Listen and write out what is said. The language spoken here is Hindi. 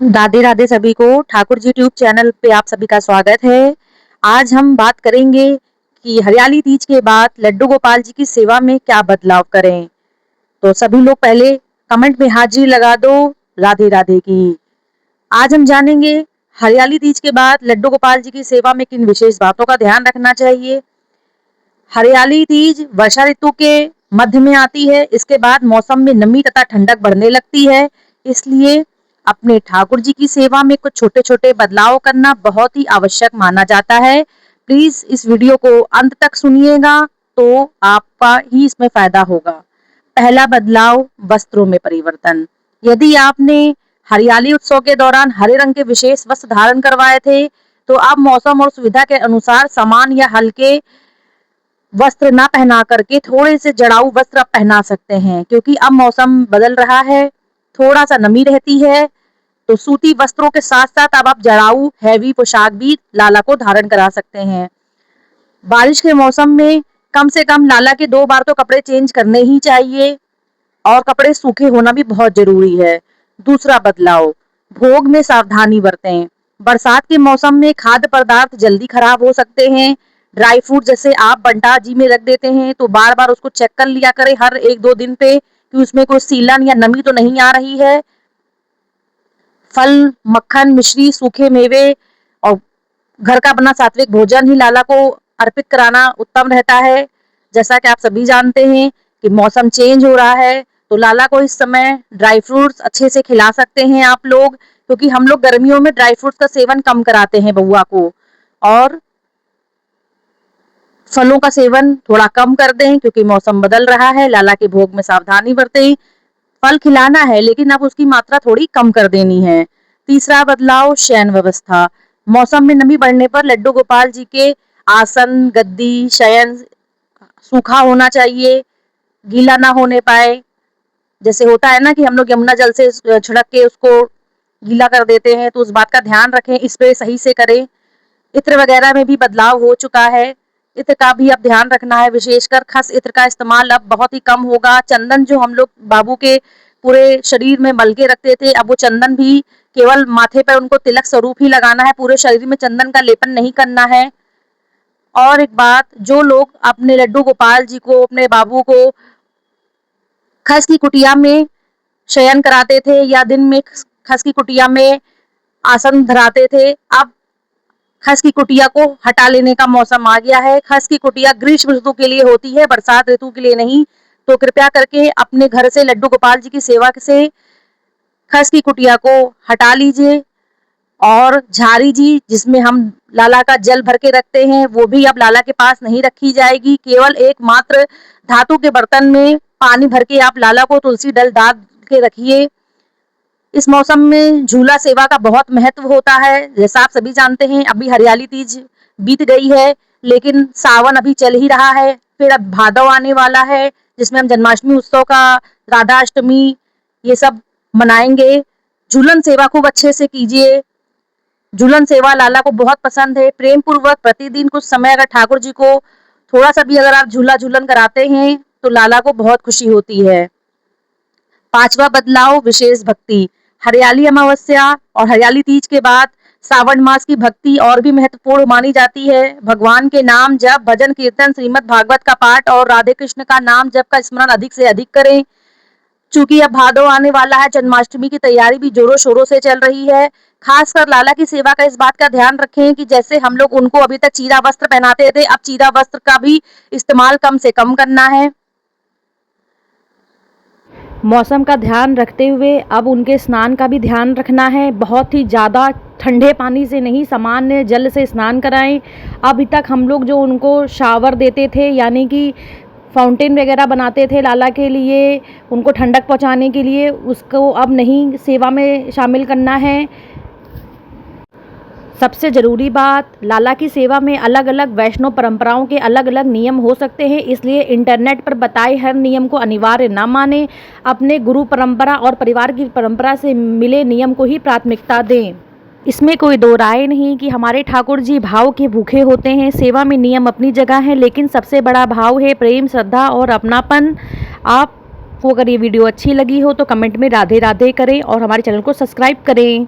राधे राधे सभी को। ठाकुर जी ट्यूब चैनल पे आप सभी का स्वागत है। आज हम बात करेंगे कि हरियाली तीज के बाद लड्डू गोपाल जी की सेवा में क्या बदलाव करें। तो सभी लोग पहले कमेंट में हाजिरी लगा दो राधे राधे की। आज हम जानेंगे हरियाली तीज के बाद लड्डू गोपाल जी की सेवा में किन विशेष बातों का ध्यान रखना चाहिए। हरियाली तीज वर्षा ऋतु के मध्य में आती है। इसके बाद मौसम में नमी तथा ठंडक बढ़ने लगती है। इसलिए अपने ठाकुर जी की सेवा में कुछ छोटे छोटे बदलाव करना बहुत ही आवश्यक माना जाता है। प्लीज इस वीडियो को अंत तक सुनिएगा तो आपका ही इसमें फायदा होगा। पहला बदलाव, वस्त्रों में परिवर्तन। यदि आपने हरियाली उत्सव के दौरान हरे रंग के विशेष वस्त्र धारण करवाए थे तो अब मौसम और सुविधा के अनुसार समान या हल्के वस्त्र ना पहना करके थोड़े से जड़ाऊ वस्त्र आप पहना सकते हैं, क्योंकि अब मौसम बदल रहा है, थोड़ा सा नमी रहती है। तो सूती वस्त्रों के साथ साथ अब आप जड़ाऊ हैवी पोशाक भी लाला को धारण करा सकते हैं। बारिश के मौसम में कम से कम लाला के 2 बार तो कपड़े चेंज करने ही चाहिए और कपड़े सूखे होना भी बहुत जरूरी है। दूसरा बदलाव, भोग में सावधानी बरतें। बरसात के मौसम में खाद्य पदार्थ जल्दी खराब हो सकते हैं। ड्राई फ्रूट जैसे आप बंटा जी में रख देते हैं तो बार बार उसको चेक कर लिया करें हर 1-2 दिन पे कि उसमें कोई सीलन या नमी तो नहीं आ रही है। फल, मक्खन, मिश्री, सूखे मेवे और घर का बना सात्विक भोजन ही लाला को अर्पित कराना उत्तम रहता है। जैसा कि आप सभी जानते हैं कि मौसम चेंज हो रहा है तो लाला को इस समय ड्राई फ्रूट्स अच्छे से खिला सकते हैं आप लोग, क्योंकि हम लोग गर्मियों में ड्राई फ्रूट्स का सेवन कम कराते हैं बउआ को, और फलों का सेवन थोड़ा कम कर दें क्योंकि मौसम बदल रहा है। लाला के भोग में सावधानी बरतें। फल खिलाना है लेकिन अब उसकी मात्रा थोड़ी कम कर देनी है। तीसरा बदलाव, शयन व्यवस्था। मौसम में नमी बढ़ने पर लड्डू गोपाल जी के आसन, गद्दी, शयन सूखा होना चाहिए, गीला ना होने पाए। जैसे होता है ना कि हम लोग यमुना जल से छिड़क के उसको गीला कर देते हैं, तो उस बात का ध्यान रखें, स्प्रे सही से करें। इत्र वगैरह में भी बदलाव हो चुका है, इत्र का भी अब ध्यान रखना है। विशेषकर खस इत्र का इस्तेमाल अब बहुत ही कम होगा। चंदन जो हम लोग बाबू के पूरे शरीर में मल के रखते थे, अब वो चंदन भी केवल माथे पर उनको तिलक स्वरूप ही लगाना है, पूरे शरीर में चंदन का लेपन नहीं करना है। और एक बात, जो लोग अपने लड्डू गोपाल जी को, अपने बाबू को खस की कुटिया में शयन कराते थे या दिन में खस की कुटिया में आसन धराते थे, अब खस की कुटिया को हटा लेने का मौसम आ गया है। खस की कुटिया ग्रीष्म ऋतु के लिए होती है, बरसात ऋतु के लिए नहीं। तो कृपया करके अपने घर से लड्डू गोपाल जी की सेवा से खस की कुटिया को हटा लीजिए। और झारी जी जिसमें हम लाला का जल भर के रखते हैं वो भी अब लाला के पास नहीं रखी जाएगी। केवल एकमात्र धातु के बर्तन में पानी भर के आप लाला को तुलसी दल डाल के रखिए। इस मौसम में झूला सेवा का बहुत महत्व होता है। जैसा आप सभी जानते हैं, अभी हरियाली तीज बीत गई है लेकिन सावन अभी चल ही रहा है। फिर अब भादव आने वाला है जिसमें हम जन्माष्टमी उत्सव का, राधा अष्टमी, ये सब मनाएंगे। झूलन सेवा खूब अच्छे से कीजिए। झूलन सेवा लाला को बहुत पसंद है। प्रेम पूर्वक प्रतिदिन कुछ समय अगर ठाकुर जी को थोड़ा सा भी अगर आप झूला झूलन कराते हैं तो लाला को बहुत खुशी होती है। पांचवा बदलाव, विशेष भक्ति। हरियाली अमावस्या और हरियाली तीज के बाद सावन मास की भक्ति और भी महत्वपूर्ण मानी जाती है। भगवान के नाम जप, भजन कीर्तन, श्रीमद् भागवत का पाठ और राधे कृष्ण का नाम जप का स्मरण अधिक से अधिक करें। चूंकि अब भादव आने वाला है, जन्माष्टमी की तैयारी भी जोरों शोरों से चल रही है। खासकर लाला की सेवा का इस बात का ध्यान रखें कि जैसे हम लोग उनको अभी तक चीरा वस्त्र पहनाते थे, अब चीरा वस्त्र का भी इस्तेमाल कम से कम करना है। मौसम का ध्यान रखते हुए अब उनके स्नान का भी ध्यान रखना है। बहुत ही ज़्यादा ठंडे पानी से नहीं, सामान्य जल से स्नान कराएं। अभी तक हम लोग जो उनको शावर देते थे, यानी कि फाउंटेन वगैरह बनाते थे लाला के लिए, उनको ठंडक पहुंचाने के लिए, उसको अब नहीं सेवा में शामिल करना है। सबसे ज़रूरी बात, लाला की सेवा में अलग अलग वैष्णव परंपराओं के अलग अलग नियम हो सकते हैं, इसलिए इंटरनेट पर बताए हर नियम को अनिवार्य न मानें। अपने गुरु परंपरा और परिवार की परंपरा से मिले नियम को ही प्राथमिकता दें। इसमें कोई दो राय नहीं कि हमारे ठाकुर जी भाव के भूखे होते हैं। सेवा में नियम अपनी जगह है, लेकिन सबसे बड़ा भाव है प्रेम, श्रद्धा और अपनापन। आपको अगर ये वीडियो अच्छी लगी हो तो कमेंट में राधे राधे करें और हमारे चैनल को सब्सक्राइब करें।